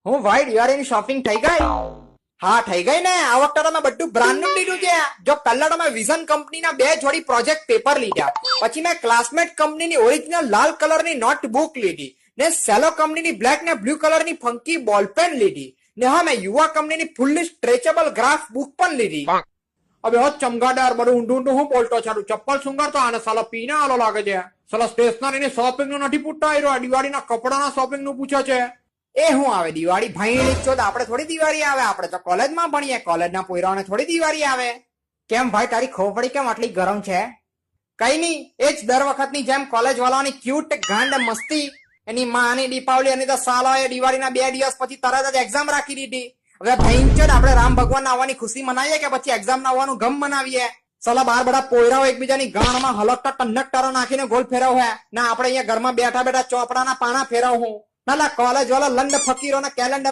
હું ભાઈ દિવાળીની શોપિંગ થઈ ગઈ? હા થઈ ગઈ ને. આ વખતે તો મેં બધું બ્રાન્ડ નું લીધું છે. જો પહેલા તો મેં વિઝન કંપનીના 2 જોડી પ્રોજેક્ટ પેપર લીધા. પછી મેં ક્લાસમેટ કંપનીની ઓરિજિનલ લાલ કલરની નોટબુક લીધી ને સેલો કંપનીની બ્લેક ને બ્લુ કલરની ફંકી બોલપેન લીધી ને હા મેં યુવા કંપનીની ફૂલ્લી સ્ટ્રેચેબલ ગ્રાફ બુક પણ લીધી. હવે હો ચમગાદાર બધું ઊંડું ઊંડું હું બોલતો છે? ચપ્પલ સુંગર તો આને સાલા પીને આલો લાગે છે. સાલા સ્ટેશનરીની શોપિંગ નું નથી પૂછતા આવ્યો, દિવાળીના કપડાના શોપિંગ નું પૂછે છે. એ શું આવે દિવાળી ભાઈ છો તો આપણે થોડી દિવાળી આવે? આપણે તો કોલેજમાં ભણીએ, કોલેજના પોયરાઓને થોડી દિવાળી આવે. કેમ ભાઈ તારી ખોપડી કેમ આટલી ગરમ છે? કઈ નહીં, એ જ દર વખતની જેમ કોલેજ વાળાની ક્યુટ ગાંડ મસ્તી. એની માની દીપાવલી અને તો સાલાએ દિવાળીના 2 દિવસ પછી તરત જ એક્ઝામ રાખી દીધી. હવે ભયંકર આપણે રામ ભગવાન આવવાની ખુશી મનાવીએ કે પછી એક્ઝામ ના આવવાનું ગમ મનાવીએ? સલા બાર બધા પોયરાઓ એકબીજાની ગાણમાં હલકતા ટન્નકટારો નાખીને ગોલ ફેરવ હે ના આપણે અહીંયા ઘરમાં બેઠા બેઠા ચોપડાના પાના ફેરવ હું. ના કોલેજ વાળા લંડ ફકીરોના કેલેન્ડર